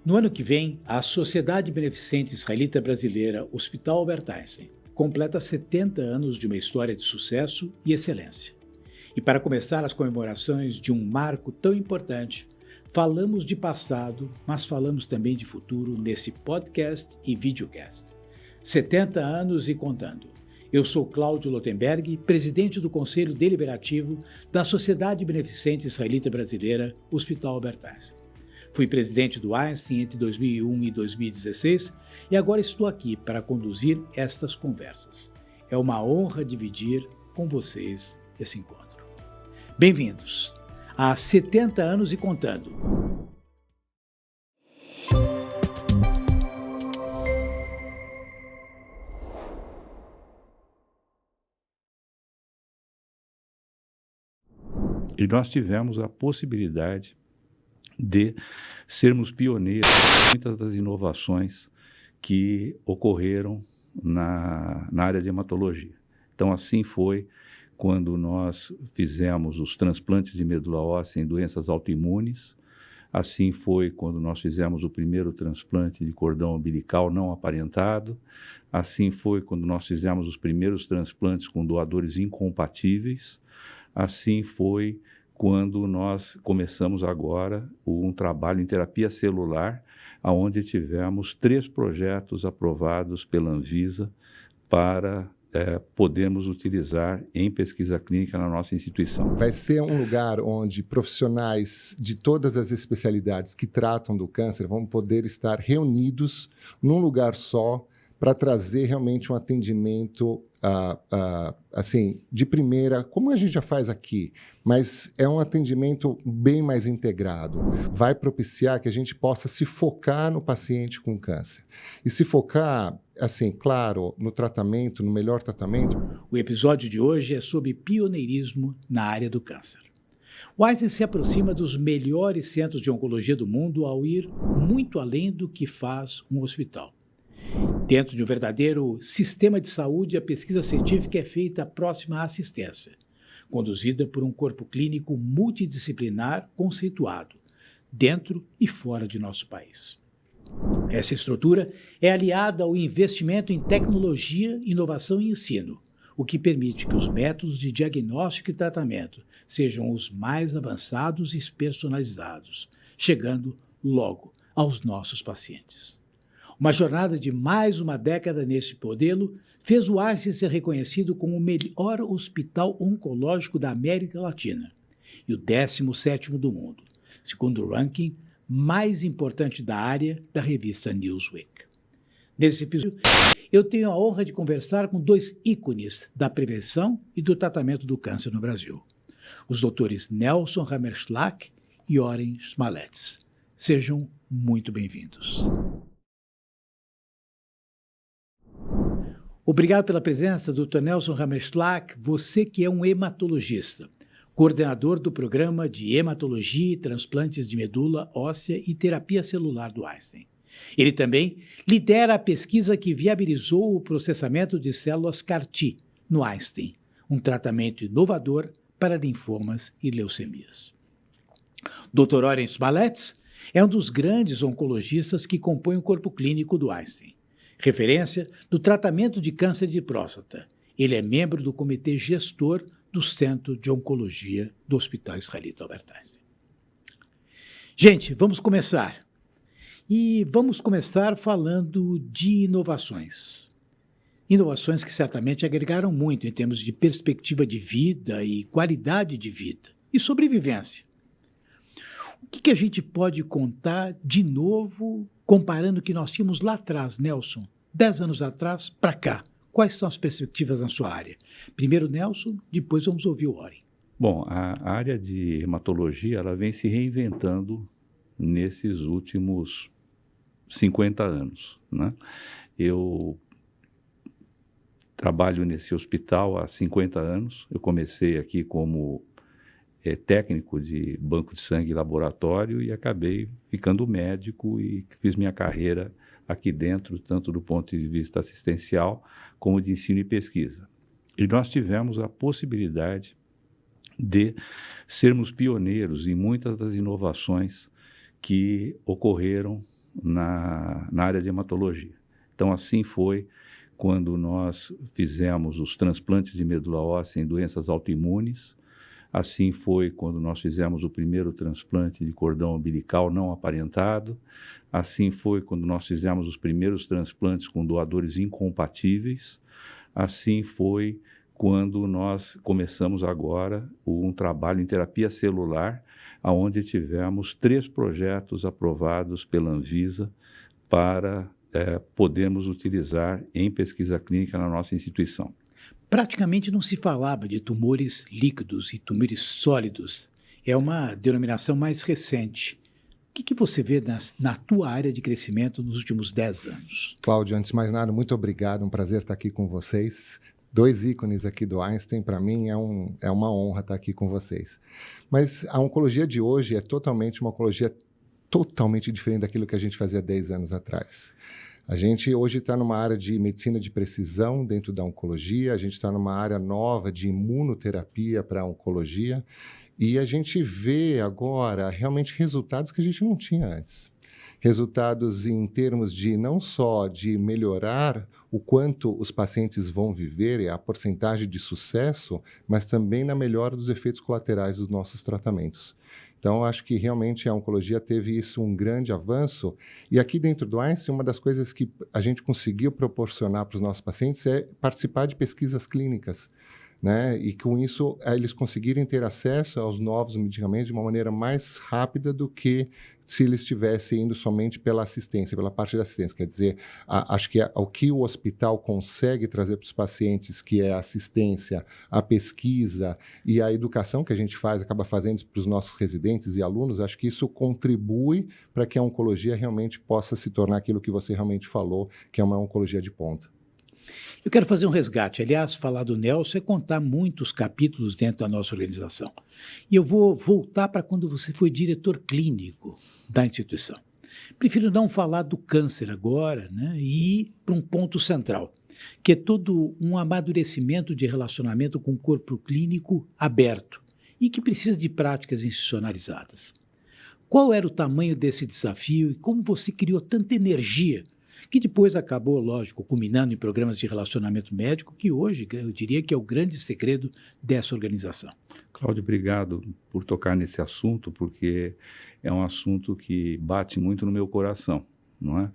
No ano que vem, a Sociedade Beneficente Israelita Brasileira Hospital Albert Einstein completa 70 anos de uma história de sucesso e excelência. E para começar as comemorações de um marco tão importante, falamos de passado, mas falamos também de futuro nesse podcast e videocast. 70 anos e contando. Eu sou Cláudio Lotenberg, presidente do Conselho Deliberativo da Sociedade Beneficente Israelita Brasileira Hospital Albert Einstein. Fui presidente do Einstein entre 2001 e 2016 e agora estou aqui para conduzir estas conversas. É uma honra dividir com vocês esse encontro. Bem-vindos a 70 anos e contando. E nós tivemos a possibilidade de sermos pioneiros em muitas das inovações que ocorreram na área de hematologia. Então, assim foi quando nós fizemos os transplantes de medula óssea em doenças autoimunes, assim foi quando nós fizemos o primeiro transplante de cordão umbilical não aparentado, assim foi quando nós fizemos os primeiros transplantes com doadores incompatíveis, assim foi quando nós começamos agora um trabalho em terapia celular, onde tivemos 3 projetos aprovados pela Anvisa para podermos utilizar em pesquisa clínica na nossa instituição. Vai ser um lugar onde profissionais de todas as especialidades que tratam do câncer vão poder estar reunidos num lugar só para trazer realmente um atendimento assim, de primeira, como a gente já faz aqui, mas é um atendimento bem mais integrado. Vai propiciar que a gente possa se focar no paciente com câncer. E se focar, assim, claro, no tratamento, no melhor tratamento. O episódio de hoje é sobre pioneirismo na área do câncer. O Einstein se aproxima dos melhores centros de oncologia do mundo ao ir muito além do que faz um hospital. Dentro de um verdadeiro sistema de saúde, a pesquisa científica é feita próxima à assistência, conduzida por um corpo clínico multidisciplinar conceituado, dentro e fora de nosso país. Essa estrutura é aliada ao investimento em tecnologia, inovação e ensino, o que permite que os métodos de diagnóstico e tratamento sejam os mais avançados e personalizados, chegando logo aos nossos pacientes. Uma jornada de mais uma década nesse modelo fez o Einstein ser reconhecido como o melhor hospital oncológico da América Latina e o 17º do mundo, segundo o ranking mais importante da área da revista Newsweek. Nesse episódio, eu tenho a honra de conversar com 2 ícones da prevenção e do tratamento do câncer no Brasil, os doutores Nelson Hammerschlag e Oren Smalets. Sejam muito bem-vindos. Obrigado pela presença, Dr. Nelson Hammerschlag, você que é um hematologista, coordenador do programa de hematologia e transplantes de medula óssea e terapia celular do Einstein. Ele também lidera a pesquisa que viabilizou o processamento de células CAR-T no Einstein, um tratamento inovador para linfomas e leucemias. Dr. Oren Smalets é um dos grandes oncologistas que compõem o corpo clínico do Einstein, referência no tratamento de câncer de próstata. Ele é membro do comitê gestor do Centro de Oncologia do Hospital Israelita Albert Einstein. Gente, vamos começar. E vamos começar falando de inovações. Inovações que certamente agregaram muito em termos de perspectiva de vida e qualidade de vida e sobrevivência. O que a gente pode contar de novo, comparando o que nós tínhamos lá atrás, Nelson, 10 anos atrás, para cá? Quais são as perspectivas na sua área? Primeiro Nelson, depois vamos ouvir o Oren. Bom, a área de hematologia ela vem se reinventando nesses últimos 50 anos, né? Eu trabalho nesse hospital há 50 anos. Eu comecei aqui como técnico de banco de sangue e laboratório e acabei ficando médico e fiz minha carreira aqui dentro, tanto do ponto de vista assistencial como de ensino e pesquisa. E nós tivemos a possibilidade de sermos pioneiros em muitas das inovações que ocorreram na área de hematologia. Então, assim foi quando nós fizemos os transplantes de medula óssea em doenças autoimunes, assim foi quando nós fizemos o primeiro transplante de cordão umbilical não aparentado, assim foi quando nós fizemos os primeiros transplantes com doadores incompatíveis, assim foi quando nós começamos agora um trabalho em terapia celular, onde tivemos 3 projetos aprovados pela Anvisa para podermos utilizar em pesquisa clínica na nossa instituição. Praticamente não se falava de tumores líquidos e tumores sólidos. É uma denominação mais recente. O que você vê na tua área de crescimento nos últimos 10 anos? Cláudio, antes de mais nada, muito obrigado, um prazer estar aqui com vocês. 2 ícones aqui do Einstein, para mim é uma honra estar aqui com vocês. Mas a oncologia de hoje é totalmente uma oncologia totalmente diferente daquilo que a gente fazia 10 anos atrás. A gente hoje está numa área de medicina de precisão dentro da oncologia, a gente está numa área nova de imunoterapia para a oncologia, e a gente vê agora realmente resultados que a gente não tinha antes. Resultados em termos de não só de melhorar o quanto os pacientes vão viver e a porcentagem de sucesso, mas também na melhora dos efeitos colaterais dos nossos tratamentos. Então, acho que realmente a oncologia teve isso um grande avanço. E aqui dentro do Einstein, uma das coisas que a gente conseguiu proporcionar para os nossos pacientes é participar de pesquisas clínicas, né? E com isso, eles conseguirem ter acesso aos novos medicamentos de uma maneira mais rápida do que se eles estivessem indo somente pela assistência, pela parte da assistência. Quer dizer, acho que o que o hospital consegue trazer para os pacientes, que é a assistência, a pesquisa e a educação que a gente acaba fazendo para os nossos residentes e alunos, acho que isso contribui para que a oncologia realmente possa se tornar aquilo que você realmente falou, que é uma oncologia de ponta. Eu quero fazer um resgate. Aliás, falar do Nelson é contar muitos capítulos dentro da nossa organização. E eu vou voltar para quando você foi diretor clínico da instituição. Prefiro não falar do câncer agora, né, e ir para um ponto central, que é todo um amadurecimento de relacionamento com o corpo clínico aberto e que precisa de práticas institucionalizadas. Qual era o tamanho desse desafio e como você criou tanta energia que depois acabou, lógico, culminando em programas de relacionamento médico, que hoje eu diria que é o grande segredo dessa organização. Cláudio, obrigado por tocar nesse assunto, porque é um assunto que bate muito no meu coração, não é?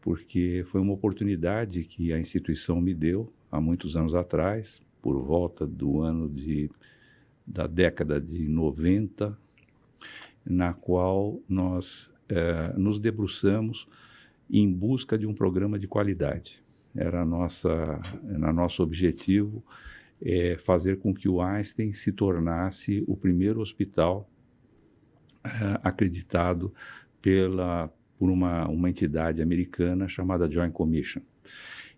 Porque foi uma oportunidade que a instituição me deu há muitos anos atrás, por volta da década de 90, na qual nós nos debruçamos em busca de um programa de qualidade. Era nosso objetivo fazer com que o Einstein se tornasse o primeiro hospital acreditado por uma entidade americana chamada Joint Commission.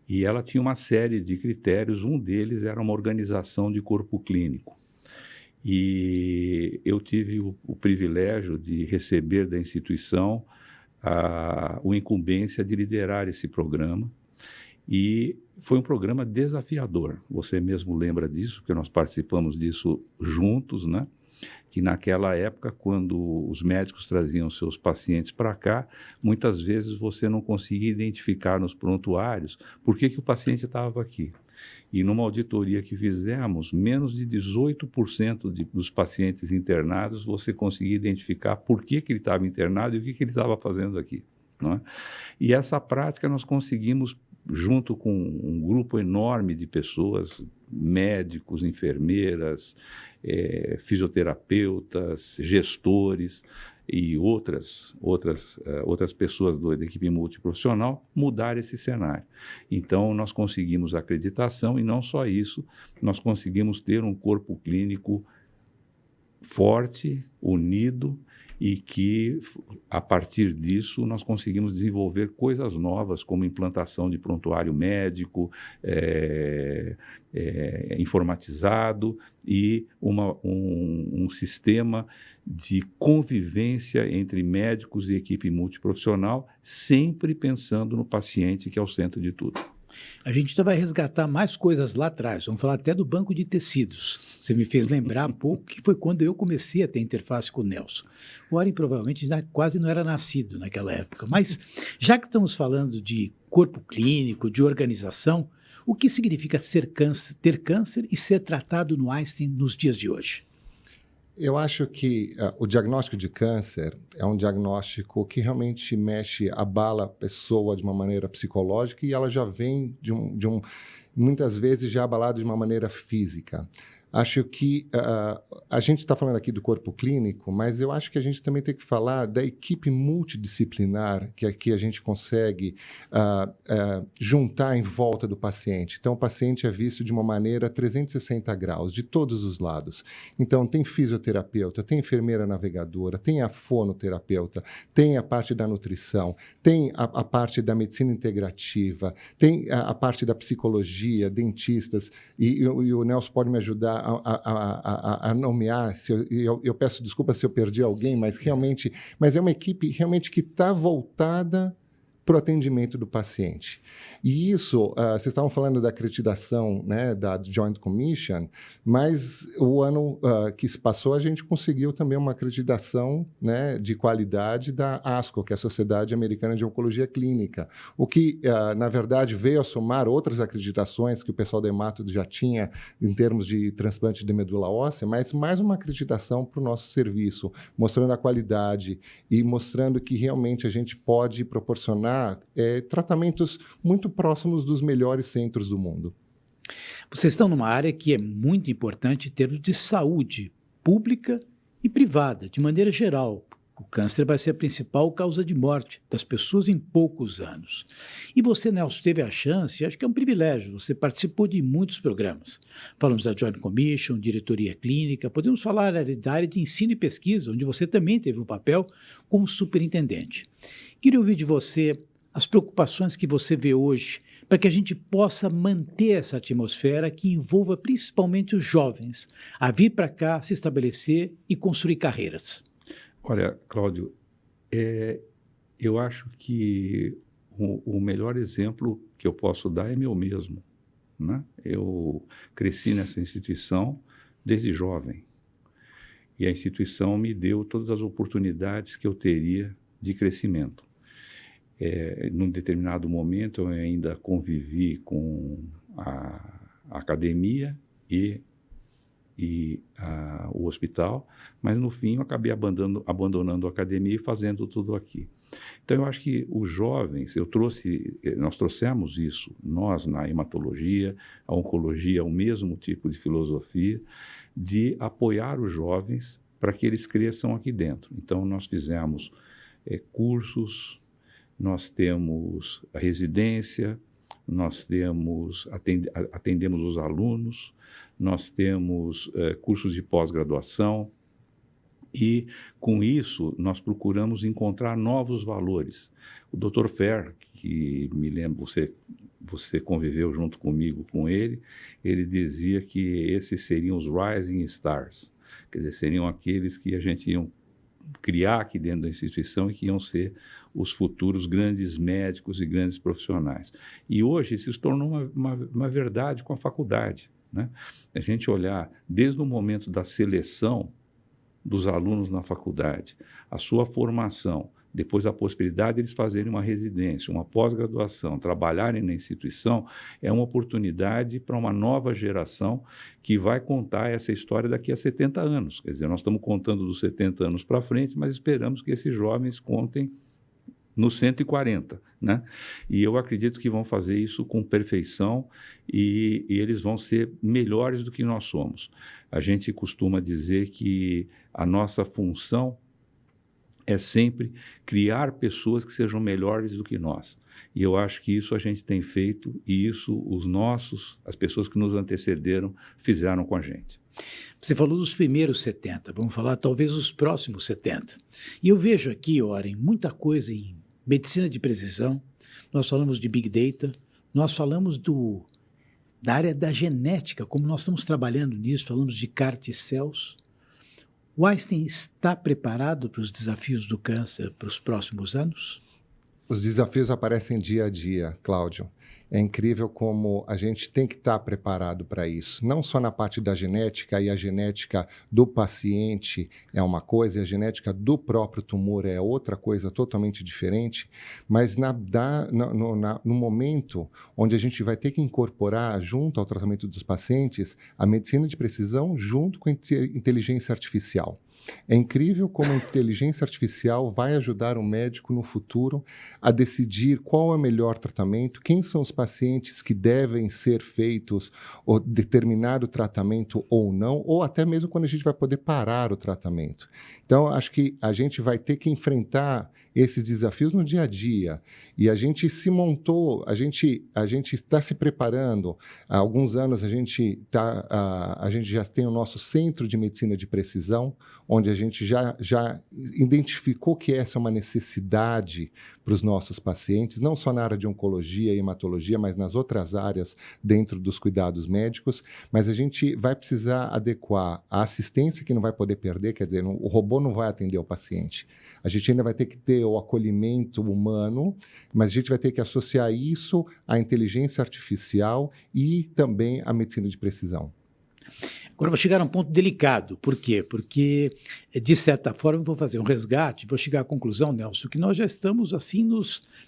E ela tinha uma série de critérios, um deles era uma organização de corpo clínico. E eu tive o privilégio de receber da instituição a incumbência de liderar esse programa, e foi um programa desafiador. Você mesmo lembra disso, porque nós participamos disso juntos, né? Que naquela época, quando os médicos traziam seus pacientes para cá, muitas vezes você não conseguia identificar nos prontuários por que o paciente estava aqui. E numa auditoria que fizemos, menos de 18% dos pacientes internados você conseguia identificar por que ele estava internado e o que ele estava fazendo aqui, não é? E essa prática nós conseguimos, junto com um grupo enorme de pessoas, médicos, enfermeiras, fisioterapeutas, gestores e outras pessoas da equipe multiprofissional, mudar esse cenário. Então, nós conseguimos acreditação e não só isso, nós conseguimos ter um corpo clínico forte, unido, e que, a partir disso, nós conseguimos desenvolver coisas novas, como implantação de prontuário médico, informatizado, e um sistema de convivência entre médicos e equipe multiprofissional, sempre pensando no paciente, que é o centro de tudo. A gente ainda vai resgatar mais coisas lá atrás. Vamos falar até do banco de tecidos. Você me fez lembrar um pouco que foi quando eu comecei a ter interface com o Nelson. O Warren provavelmente já quase não era nascido naquela época. Mas, já que estamos falando de corpo clínico, de organização, o que significa ter câncer e ser tratado no Einstein nos dias de hoje? Eu acho que o diagnóstico de câncer é um diagnóstico que realmente abala a pessoa de uma maneira psicológica e ela já vem muitas vezes já abalada de uma maneira física. Acho que a gente está falando aqui do corpo clínico, mas eu acho que a gente também tem que falar da equipe multidisciplinar que aqui a gente consegue juntar em volta do paciente. Então, o paciente é visto de uma maneira 360 graus, de todos os lados. Então, tem fisioterapeuta, tem enfermeira navegadora, tem a fonoterapeuta, tem a parte da nutrição, tem a parte da medicina integrativa, tem a parte da psicologia, dentistas, e o Nelson pode me ajudar a nomear, eu peço desculpa se eu perdi alguém, mas é uma equipe realmente que está voltada para o atendimento do paciente. E isso, vocês estavam falando da acreditação, né, da Joint Commission, mas o ano que se passou, a gente conseguiu também uma acreditação, né, de qualidade da ASCO, que é a Sociedade Americana de Oncologia Clínica, o que, na verdade, veio a somar outras acreditações que o pessoal da Hemato já tinha em termos de transplante de medula óssea, mas mais uma acreditação para o nosso serviço, mostrando a qualidade e mostrando que realmente a gente pode proporcionar tratamentos muito próximos dos melhores centros do mundo. Vocês estão numa área que é muito importante em termos de saúde pública e privada, de maneira geral. O câncer vai ser a principal causa de morte das pessoas em poucos anos. E você, Nelson, teve a chance, acho que é um privilégio, você participou de muitos programas. Falamos da Joint Commission, diretoria clínica, podemos falar da área de ensino e pesquisa, onde você também teve um papel como superintendente. Queria ouvir de você as preocupações que você vê hoje para que a gente possa manter essa atmosfera que envolva principalmente os jovens a vir para cá, se estabelecer e construir carreiras. Olha, Cláudio, eu acho que o melhor exemplo que eu posso dar é meu mesmo, né? Eu cresci nessa instituição desde jovem e a instituição me deu todas as oportunidades que eu teria de crescimento. Num determinado momento eu ainda convivi com a academia e o hospital, mas no fim eu acabei abandonando a academia e fazendo tudo aqui. Então eu acho que os jovens, nós trouxemos isso, nós na hematologia, a oncologia, o mesmo tipo de filosofia, de apoiar os jovens para que eles cresçam aqui dentro. Então nós fizemos cursos, nós temos a residência, nós atendemos os alunos, nós temos cursos de pós-graduação e, com isso, nós procuramos encontrar novos valores. O Dr. Fer, que me lembro, você conviveu junto comigo com ele dizia que esses seriam os rising stars, quer dizer, seriam aqueles que a gente ia criar aqui dentro da instituição e que iam ser os futuros grandes médicos e grandes profissionais. E hoje isso se tornou uma verdade com a faculdade, né? A gente olhar desde o momento da seleção dos alunos na faculdade, a sua formação, depois a possibilidade de eles fazerem uma residência, uma pós-graduação, trabalharem na instituição, é uma oportunidade para uma nova geração que vai contar essa história daqui a 70 anos. Quer dizer, nós estamos contando dos 70 anos para frente, mas esperamos que esses jovens contem nos 140, né? E eu acredito que vão fazer isso com perfeição e eles vão ser melhores do que nós somos. A gente costuma dizer que a nossa função é sempre criar pessoas que sejam melhores do que nós. E eu acho que isso a gente tem feito e isso as pessoas que nos antecederam fizeram com a gente. Você falou dos primeiros 70, vamos falar talvez os próximos 70. E eu vejo aqui, Warren, muita coisa em medicina de precisão, nós falamos de Big Data, nós falamos da área da genética, como nós estamos trabalhando nisso, falamos de CAR-T-cells. O Einstein está preparado para os desafios do câncer para os próximos anos? Os desafios aparecem dia a dia, Cláudio. É incrível como a gente tem que estar preparado para isso, não só na parte da genética, e a genética do paciente é uma coisa, e a genética do próprio tumor é outra coisa totalmente diferente, mas no momento onde a gente vai ter que incorporar, junto ao tratamento dos pacientes, a medicina de precisão junto com a inteligência artificial. É incrível como a inteligência artificial vai ajudar o médico no futuro a decidir qual é o melhor tratamento, quem são os pacientes que devem ser feitos ou determinado tratamento ou não, ou até mesmo quando a gente vai poder parar o tratamento. Então, acho que a gente vai ter que enfrentar esses desafios no dia a dia. E a gente se montou, a gente está se preparando. Há alguns anos a gente já tem o nosso Centro de Medicina de Precisão, onde a gente já identificou que essa é uma necessidade para os nossos pacientes, não só na área de oncologia e hematologia, mas nas outras áreas dentro dos cuidados médicos. Mas a gente vai precisar adequar a assistência, que não vai poder perder, quer dizer, o robô não vai atender o paciente. A gente ainda vai ter que ter o acolhimento humano, mas a gente vai ter que associar isso à inteligência artificial e também à medicina de precisão. Agora vou chegar a um ponto delicado. Por quê? Porque, de certa forma, vou fazer um resgate, vou chegar à conclusão, Nelson, que nós já estamos assim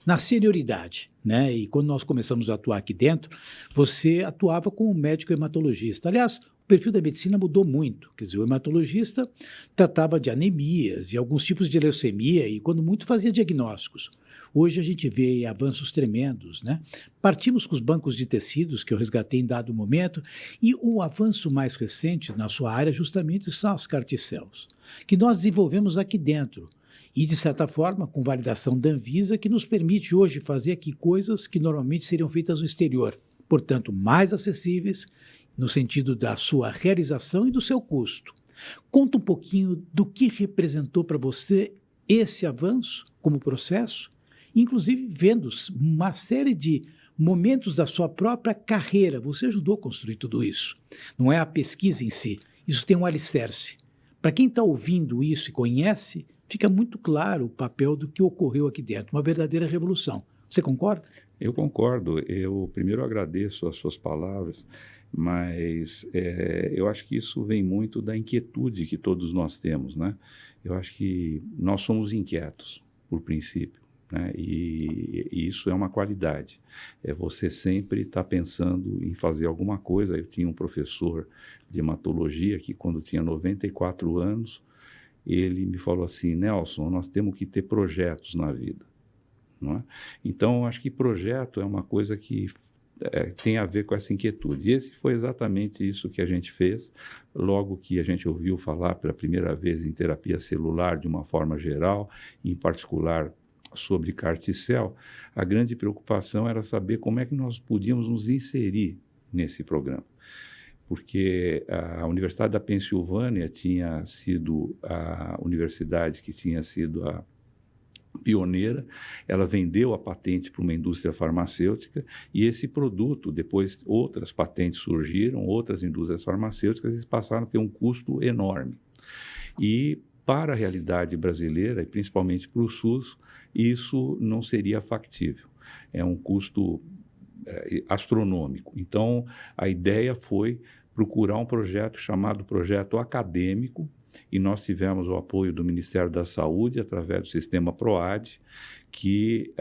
na senioridade, né? E quando nós começamos a atuar aqui dentro, você atuava como médico hematologista. Aliás, o perfil da medicina mudou muito. Quer dizer, o hematologista tratava de anemias e alguns tipos de leucemia e, quando muito, fazia diagnósticos. Hoje a gente vê avanços tremendos, né? Partimos com os bancos de tecidos, que eu resgatei em dado momento, e o avanço mais recente na sua área justamente são as CAR-T-cells, que nós desenvolvemos aqui dentro. E, de certa forma, com validação da Anvisa, que nos permite hoje fazer aqui coisas que normalmente seriam feitas no exterior. Portanto, mais acessíveis no sentido da sua realização e do seu custo. Conta um pouquinho do que representou para você esse avanço como processo, inclusive vendo uma série de momentos da sua própria carreira. Você ajudou a construir tudo isso. Não é a pesquisa em si, isso tem um alicerce. Para quem está ouvindo isso e conhece, fica muito claro o papel do que ocorreu aqui dentro, uma verdadeira revolução. Você concorda? Eu concordo. Eu primeiro agradeço as suas palavras, mas eu acho que isso vem muito da inquietude que todos nós temos, né? Eu acho que nós somos inquietos, por princípio, né? E isso é uma qualidade. Você sempre está pensando em fazer alguma coisa. Eu tinha um professor de hematologia que, quando tinha 94 anos, ele me falou assim: Nelson, nós temos que ter projetos na vida, não é? Então, acho que projeto é uma coisa que tem a ver com essa inquietude. E esse foi exatamente isso que a gente fez. Logo que a gente ouviu falar pela primeira vez em terapia celular de uma forma geral, em particular sobre CAR-T-cell, a grande preocupação era saber como é que nós podíamos nos inserir nesse programa. Porque a Universidade da Pensilvânia tinha sido a universidade que tinha sido a pioneira, ela vendeu a patente para uma indústria farmacêutica e esse produto, depois outras patentes surgiram, outras indústrias farmacêuticas, eles passaram a ter um custo enorme. E para a realidade brasileira, e principalmente para o SUS, isso não seria factível. É um custo astronômico. Então, a ideia foi procurar um projeto chamado Projeto Acadêmico, e nós tivemos o apoio do Ministério da Saúde, através do sistema PROAD, que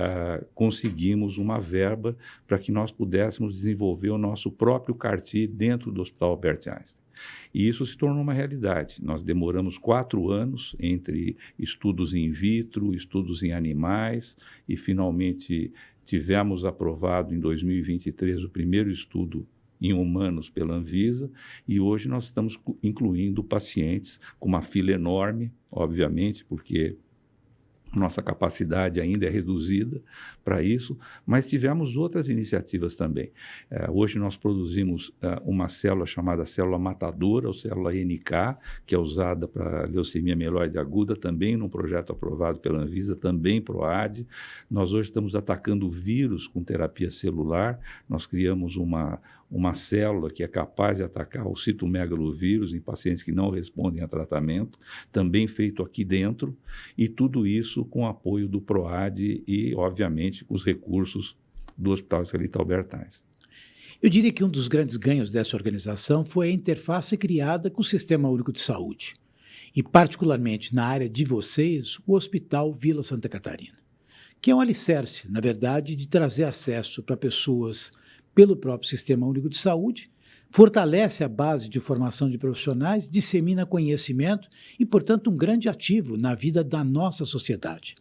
conseguimos uma verba para que nós pudéssemos desenvolver o nosso próprio CAR-T dentro do Hospital Albert Einstein. E isso se tornou uma realidade. Nós demoramos 4 anos entre estudos in vitro, estudos em animais, e finalmente tivemos aprovado em 2023 o primeiro estudo em humanos pela Anvisa, e hoje nós estamos incluindo pacientes com uma fila enorme, obviamente, porque nossa capacidade ainda é reduzida para isso, mas tivemos outras iniciativas também. Hoje nós produzimos uma célula chamada célula matadora, ou célula NK, que é usada para leucemia mieloide aguda, também num projeto aprovado pela Anvisa, também PROAD. Nós hoje estamos atacando vírus com terapia celular. Nós criamos uma célula que é capaz de atacar o citomegalovírus em pacientes que não respondem a tratamento, também feito aqui dentro, e tudo isso com apoio do PROAD e, obviamente, com os recursos do Hospital Israelita Albert Einstein. Eu diria que um dos grandes ganhos dessa organização foi a interface criada com o Sistema Único de Saúde, e particularmente na área de vocês, o Hospital Vila Santa Catarina, que é um alicerce, na verdade, de trazer acesso para pessoas pelo próprio Sistema Único de Saúde, fortalece a base de formação de profissionais, dissemina conhecimento e, portanto, um grande ativo na vida da nossa sociedade.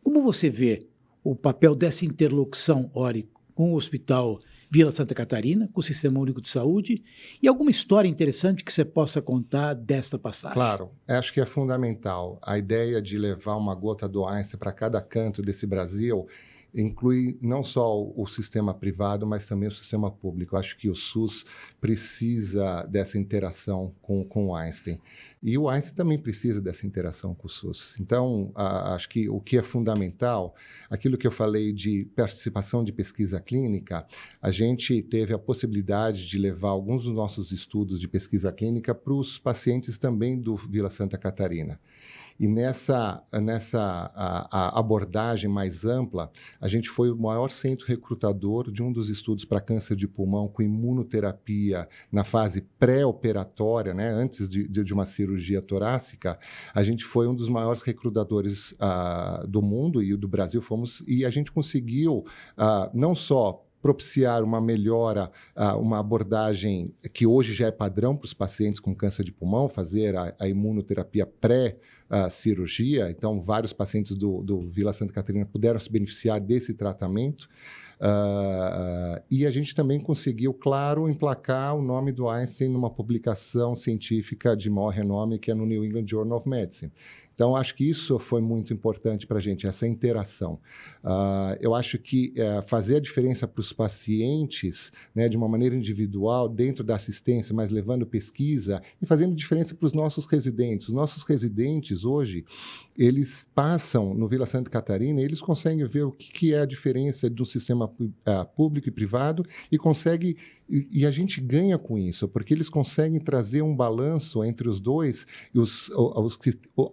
Como você vê o papel dessa interlocução, Ori, com o Hospital Vila Santa Catarina, com o Sistema Único de Saúde, e alguma história interessante que você possa contar desta passagem? Claro, acho que é fundamental. A ideia de levar uma gota do Einstein para cada canto desse Brasil inclui não só o sistema privado, mas também o sistema público. Acho que o SUS precisa dessa interação com o Einstein. E o Einstein também precisa dessa interação com o SUS. Então, acho que o que é fundamental, aquilo que eu falei de participação de pesquisa clínica, a gente teve a possibilidade de levar alguns dos nossos estudos de pesquisa clínica para os pacientes também do Vila Santa Catarina. E nessa abordagem mais ampla, a gente foi o maior centro recrutador de um dos estudos para câncer de pulmão com imunoterapia na fase pré-operatória, né, antes de uma cirurgia torácica. A gente foi um dos maiores recrutadores do mundo e do Brasil e a gente conseguiu não só propiciar uma melhora, uma abordagem que hoje já é padrão para os pacientes com câncer de pulmão, fazer a imunoterapia pré-cirurgia. Então, vários pacientes do Vila Santa Catarina puderam se beneficiar desse tratamento. E a gente também conseguiu, claro, emplacar o nome do Einstein numa publicação científica de maior renome, que é no New England Journal of Medicine. Então, acho que isso foi muito importante para a gente, essa interação. Eu acho que fazer a diferença para os pacientes, né, de uma maneira individual, dentro da assistência, mas levando pesquisa e fazendo diferença para os nossos residentes. Os nossos residentes, hoje, eles passam no Vila Santa Catarina e eles conseguem ver o que é a diferença do sistema público e privado e a gente ganha com isso, porque eles conseguem trazer um balanço entre os dois e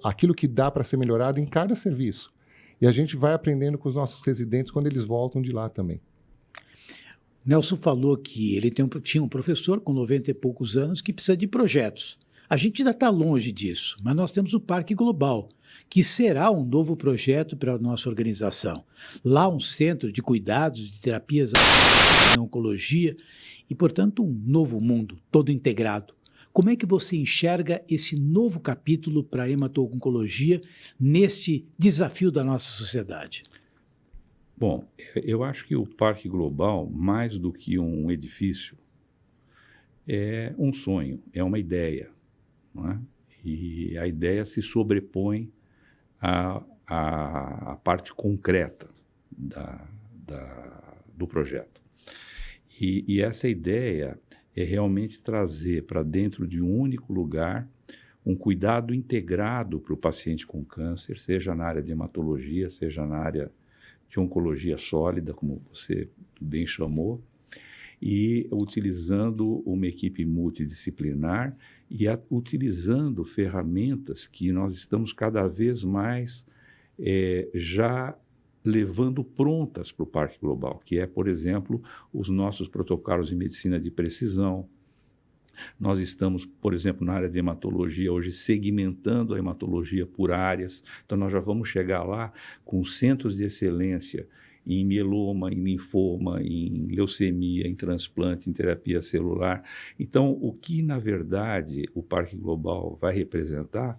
aquilo que dá para ser melhorado em cada serviço. E a gente vai aprendendo com os nossos residentes quando eles voltam de lá também. Nelson falou que ele tinha um professor com 90 e poucos anos que precisa de projetos. A gente ainda está longe disso, mas nós temos o Parque Global, que será um novo projeto para a nossa organização. Lá um centro de cuidados, de terapias de oncologia e, portanto, um novo mundo todo integrado. Como é que você enxerga esse novo capítulo para a hemato-oncologia neste desafio da nossa sociedade? Bom, eu acho que o Parque Global, mais do que um edifício, é um sonho, é uma ideia. Não é? E a ideia se sobrepõe à parte concreta do projeto. E essa ideia é realmente trazer para dentro de um único lugar um cuidado integrado para o paciente com câncer, seja na área de hematologia, seja na área de oncologia sólida, como você bem chamou, e utilizando uma equipe multidisciplinar e utilizando ferramentas que nós estamos cada vez mais já levando prontas para o Parque Global, que é, por exemplo, os nossos protocolos de medicina de precisão. Nós estamos, por exemplo, na área de hematologia, hoje segmentando a hematologia por áreas, então nós já vamos chegar lá com centros de excelência em mieloma, em linfoma, em leucemia, em transplante, em terapia celular. Então, o que, na verdade, o Parque Global vai representar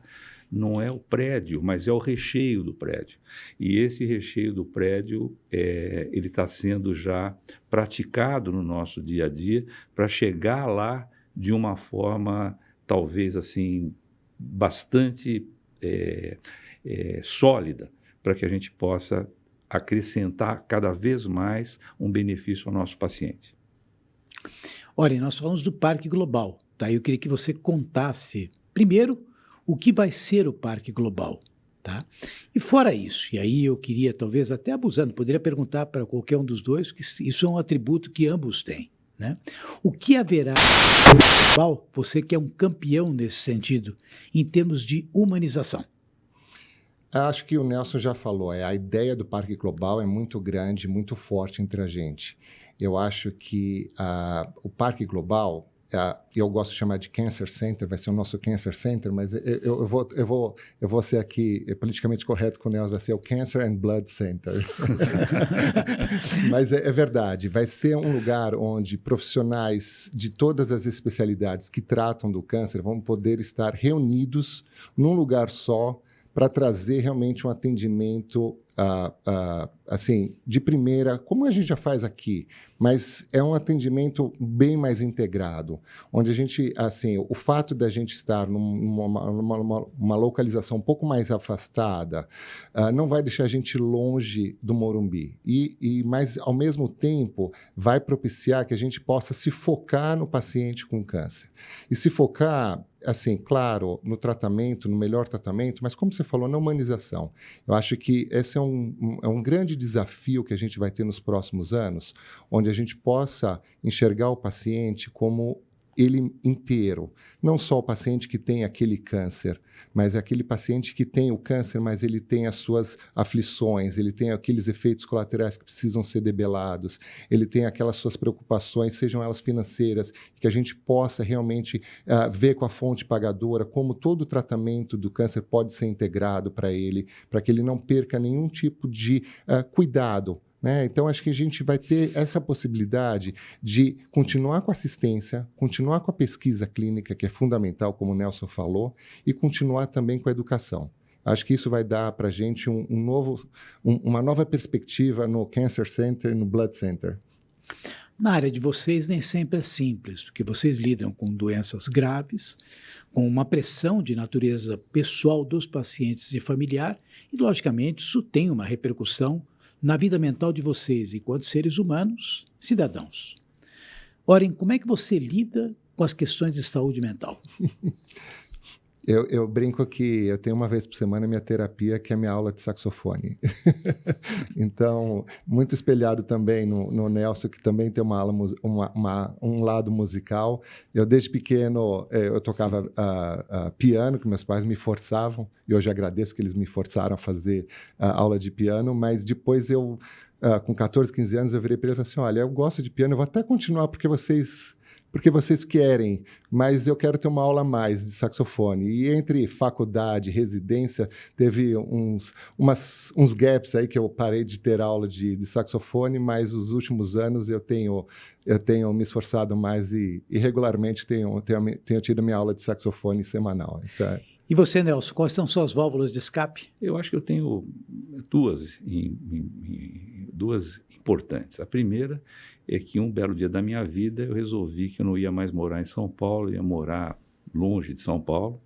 não é o prédio, mas é o recheio do prédio. E esse recheio do prédio, ele está sendo já praticado no nosso dia a dia para chegar lá de uma forma, talvez, assim, bastante sólida, para que a gente possa acrescentar cada vez mais um benefício ao nosso paciente. Olha, nós falamos do Parque Global, tá? Eu queria que você contasse, primeiro, o que vai ser o Parque Global, tá? E fora isso, e aí eu queria, talvez até abusando, poderia perguntar para qualquer um dos dois, que isso é um atributo que ambos têm, né? O que haverá no Global, você que é um campeão nesse sentido, em termos de humanização? Acho que o Nelson já falou, a ideia do Parque Global é muito grande, muito forte entre a gente. Eu acho que o Parque Global, eu gosto de chamar de Cancer Center, vai ser o nosso Cancer Center, mas eu vou ser aqui politicamente correto com o Nelson, vai ser o Cancer and Blood Center. Mas é verdade, vai ser um lugar onde profissionais de todas as especialidades que tratam do câncer vão poder estar reunidos num lugar só, para trazer realmente um atendimento assim, de primeira, como a gente já faz aqui, mas é um atendimento bem mais integrado, onde a gente, assim, o fato da gente estar numa localização um pouco mais afastada, não vai deixar a gente longe do Morumbi, mas, ao mesmo tempo, vai propiciar que a gente possa se focar no paciente com câncer. E se focar, assim, claro, no tratamento, no melhor tratamento, mas, como você falou, na humanização. Eu acho que esse é um grande desafio que a gente vai ter nos próximos anos, onde a gente possa enxergar o paciente como ele inteiro. Não só o paciente que tem aquele câncer, mas aquele paciente que tem o câncer, mas ele tem as suas aflições, ele tem aqueles efeitos colaterais que precisam ser debelados, ele tem aquelas suas preocupações, sejam elas financeiras, que a gente possa realmente ver com a fonte pagadora como todo o tratamento do câncer pode ser integrado para que ele não perca nenhum tipo de cuidado. Então, acho que a gente vai ter essa possibilidade de continuar com a assistência, continuar com a pesquisa clínica, que é fundamental, como o Nelson falou, e continuar também com a educação. Acho que isso vai dar para a gente uma nova perspectiva no Cancer Center e no Blood Center. Na área de vocês nem sempre é simples, porque vocês lidam com doenças graves, com uma pressão de natureza pessoal dos pacientes e familiar, e, logicamente, isso tem uma repercussão na vida mental de vocês, enquanto seres humanos, cidadãos. Oren, como é que você lida com as questões de saúde mental? Eu brinco que eu tenho uma vez por semana minha terapia, que é a minha aula de saxofone. Então, muito espelhado também no Nelson, que também tem um lado musical. Eu, desde pequeno, eu tocava piano, que meus pais me forçavam, e hoje agradeço que eles me forçaram a fazer aula de piano, mas depois com 14, 15 anos, eu virei para ele e falei assim, olha, eu gosto de piano, eu vou até continuar porque vocês querem, mas eu quero ter uma aula a mais de saxofone. E entre faculdade e residência, teve uns gaps aí que eu parei de ter aula de saxofone, mas os últimos anos eu tenho me esforçado mais e regularmente tenho tido minha aula de saxofone semanal. E você, Nelson, quais são suas válvulas de escape? Eu acho que eu tenho duas importantes. A primeira é que um belo dia da minha vida eu resolvi que eu não ia mais morar em São Paulo, ia morar longe de São Paulo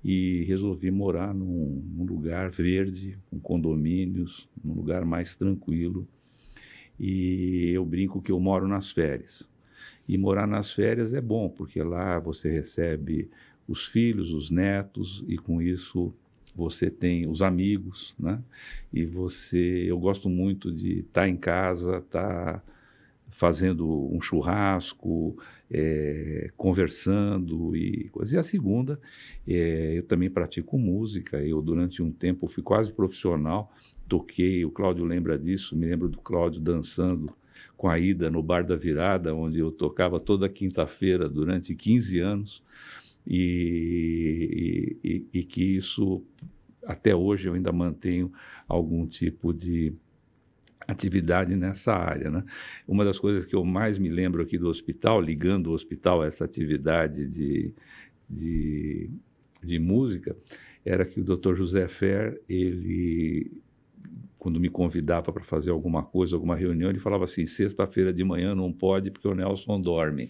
e resolvi morar num lugar verde, com condomínios, num lugar mais tranquilo. E eu brinco que eu moro nas férias. E morar nas férias é bom, porque lá você recebe os filhos, os netos, e com isso você tem os amigos, né? E eu gosto muito de estar em casa, estar fazendo um churrasco, conversando e coisas. E a segunda, eu também pratico música. Eu, durante um tempo, fui quase profissional, toquei, o Cláudio lembra disso, me lembro do Cláudio dançando com a Ida no Bar da Virada, onde eu tocava toda quinta-feira durante 15 anos, e que isso, até hoje, eu ainda mantenho algum tipo de atividade nessa área, né? Uma das coisas que eu mais me lembro aqui do hospital, ligando o hospital a essa atividade de música, era que o Dr. José Fer, ele, quando me convidava para fazer alguma coisa, alguma reunião, ele falava assim, sexta-feira de manhã não pode porque o Nelson dorme.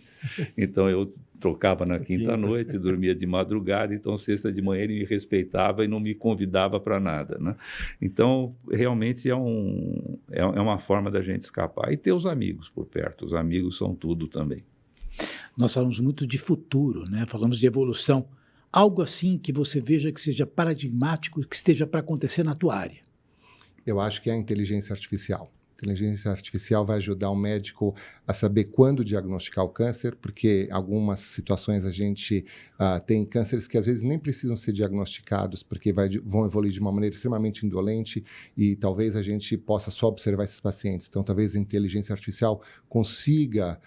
Então eu tocava na quinta-noite, dormia de madrugada, então sexta de manhã ele me respeitava e não me convidava para nada, né? Então, realmente é uma forma da gente escapar. E ter os amigos por perto, os amigos são tudo também. Nós falamos muito de futuro, né? Falamos de evolução. Algo assim que você veja que seja paradigmático, que esteja para acontecer na tua área. Eu acho que é a inteligência artificial. Inteligência artificial vai ajudar o médico a saber quando diagnosticar o câncer, porque algumas situações a gente tem cânceres que às vezes nem precisam ser diagnosticados, porque vão evoluir de uma maneira extremamente indolente e talvez a gente possa só observar esses pacientes. Então, talvez a inteligência artificial consiga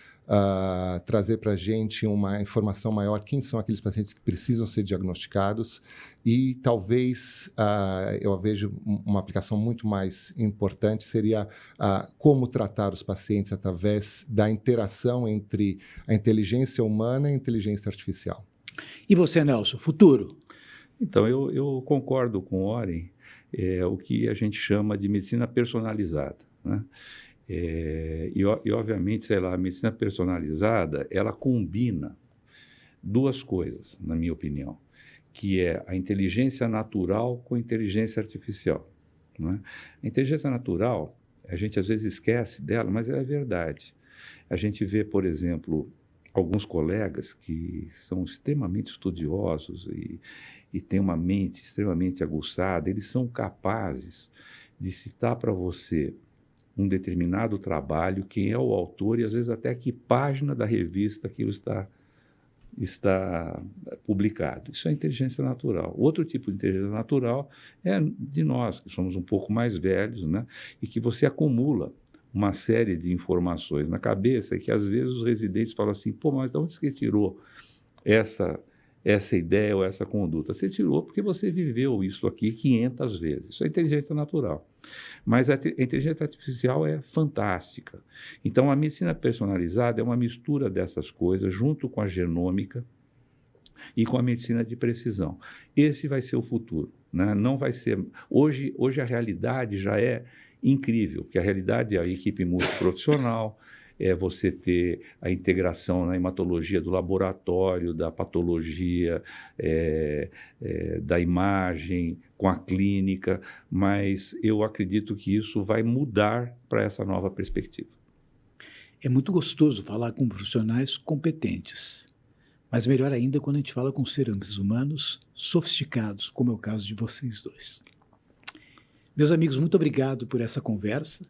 trazer para a gente uma informação maior quem são aqueles pacientes que precisam ser diagnosticados e talvez eu vejo uma aplicação muito mais importante seria como tratar os pacientes através da interação entre a inteligência humana e a inteligência artificial. E você, Nelson, futuro? Então, eu concordo com o Oren, o que a gente chama de medicina personalizada, né? E, obviamente, sei lá, a medicina personalizada, ela combina duas coisas, na minha opinião, que é a inteligência natural com a inteligência artificial, né? A inteligência natural, a gente às vezes esquece dela, mas ela é verdade. A gente vê, por exemplo, alguns colegas que são extremamente estudiosos e têm uma mente extremamente aguçada, eles são capazes de citar para você um determinado trabalho, quem é o autor e às vezes até que página da revista aquilo está publicado. Isso é inteligência natural. Outro tipo de inteligência natural é de nós, que somos um pouco mais velhos, né? E que você acumula uma série de informações na cabeça e que às vezes os residentes falam assim, pô, mas de onde você tirou essa ideia ou essa conduta? Você tirou porque você viveu isso aqui 500 vezes. Isso é inteligência natural. Mas a inteligência artificial é fantástica. Então, a medicina personalizada é uma mistura dessas coisas, junto com a genômica e com a medicina de precisão. Esse vai ser o futuro, né? Não vai ser... Hoje a realidade já é incrível, porque a realidade é a equipe multiprofissional, é você ter a integração na hematologia do laboratório, da patologia, da imagem, com a clínica, mas eu acredito que isso vai mudar para essa nova perspectiva. É muito gostoso falar com profissionais competentes, mas melhor ainda quando a gente fala com seres humanos sofisticados, como é o caso de vocês dois. Meus amigos, muito obrigado por essa conversa.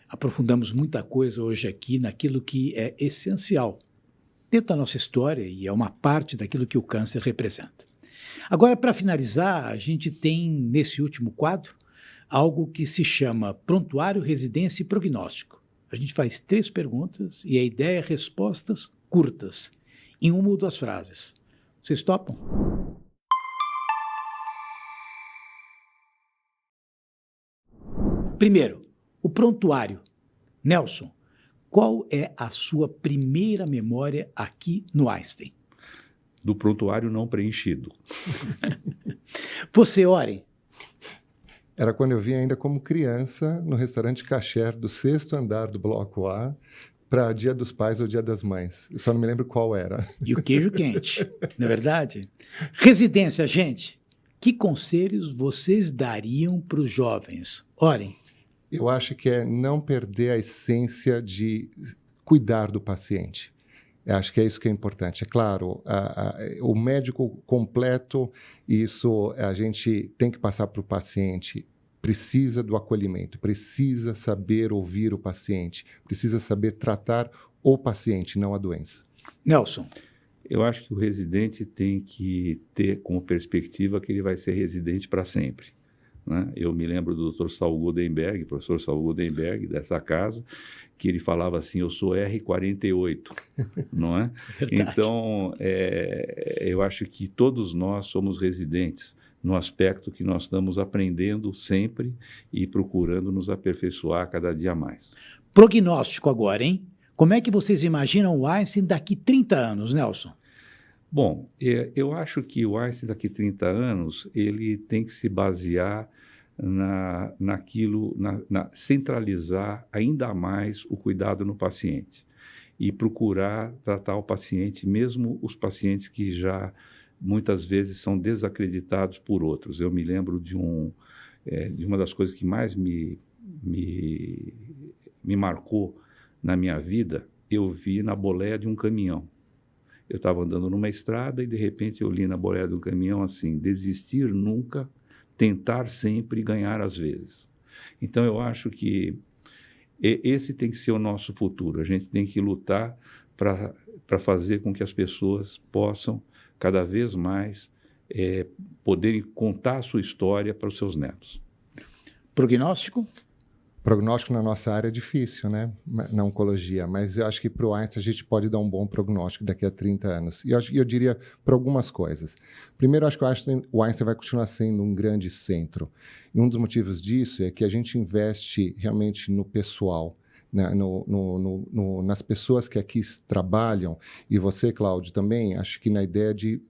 Aprofundamos muita coisa hoje aqui naquilo que é essencial dentro da nossa história e é uma parte daquilo que o câncer representa. Agora, para finalizar, a gente tem nesse último quadro algo que se chama Prontuário, Residência e Prognóstico. A gente faz 3 perguntas e a ideia é respostas curtas, em 1 ou 2 frases. Vocês topam? Primeiro, o prontuário. Nelson, qual é a sua primeira memória aqui no Einstein? Do prontuário não preenchido. Você, Oren? Era quando eu vim ainda como criança no restaurante Kasher do 6º andar do Bloco A para Dia dos Pais ou Dia das Mães. Eu só não me lembro qual era. E o queijo quente, não é verdade? Residência, gente. Que conselhos vocês dariam para os jovens? Oren. Eu acho que é não perder a essência de cuidar do paciente. Eu acho que é isso que é importante. É claro, o médico completo, isso a gente tem que passar para o paciente, precisa do acolhimento, precisa saber ouvir o paciente, precisa saber tratar o paciente, não a doença. Nelson. Eu acho que o residente tem que ter como perspectiva que ele vai ser residente para sempre, né? Eu me lembro do Dr. Saul Goldenberg, professor Saul Goldenberg, dessa casa, que ele falava assim, eu sou R48, não é? Verdade. Então, eu acho que todos nós somos residentes no aspecto que nós estamos aprendendo sempre e procurando nos aperfeiçoar cada dia mais. Prognóstico agora, hein? Como é que vocês imaginam o Einstein daqui 30 anos, Nelson? Bom, eu acho que o Einstein daqui 30 anos, ele tem que se basear centralizar ainda mais o cuidado no paciente e procurar tratar o paciente, mesmo os pacientes que já muitas vezes são desacreditados por outros. Eu me lembro de uma das coisas que mais me marcou na minha vida, eu vi na boleia de um caminhão. Eu estava andando numa estrada e, de repente, eu li na boleia do caminhão assim, desistir nunca, tentar sempre e ganhar às vezes. Então, eu acho que esse tem que ser o nosso futuro. A gente tem que lutar para fazer com que as pessoas possam, cada vez mais, poderem contar a sua história para os seus netos. Prognóstico? Prognóstico na nossa área é difícil, né? Na oncologia, mas eu acho que para o Einstein a gente pode dar um bom prognóstico daqui a 30 anos. E eu diria para algumas coisas. Primeiro, eu acho que o Einstein vai continuar sendo um grande centro. E um dos motivos disso é que a gente investe realmente no pessoal, né? Nas pessoas que aqui trabalham. E você, Cláudio, também, acho que na ideia de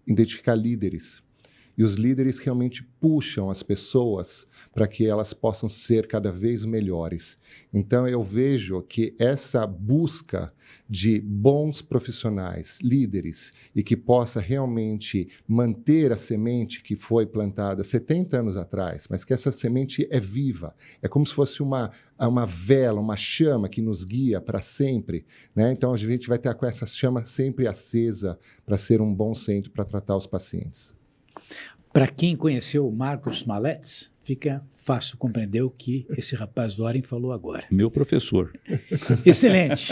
identificar líderes. E os líderes realmente puxam as pessoas para que elas possam ser cada vez melhores. Então, eu vejo que essa busca de bons profissionais, líderes, e que possa realmente manter a semente que foi plantada 70 anos atrás, mas que essa semente é viva, é como se fosse uma vela, uma chama que nos guia para sempre, né? Então, a gente vai estar com essa chama sempre acesa para ser um bom centro para tratar os pacientes. Para quem conheceu o Marcos Malletz, fica fácil compreender o que esse rapaz do Oren falou agora. Meu professor. Excelente.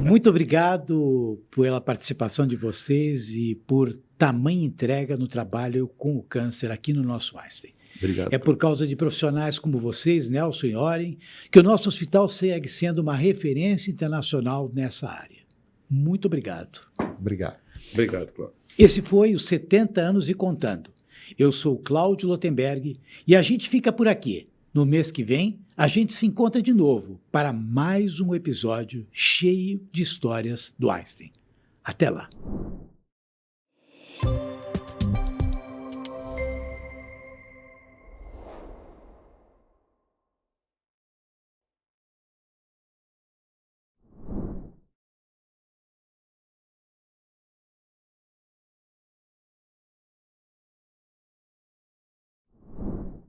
Muito obrigado pela participação de vocês e por tamanha entrega no trabalho com o câncer aqui no nosso Einstein. Obrigado. É por causa de profissionais como vocês, Nelson e Oren, que o nosso hospital segue sendo uma referência internacional nessa área. Muito obrigado. Obrigado. Obrigado, Cláudio. Esse foi os 70 anos e contando. Eu sou Cláudio Lotenberg e a gente fica por aqui. No mês que vem, a gente se encontra de novo para mais um episódio cheio de histórias do Einstein. Até lá!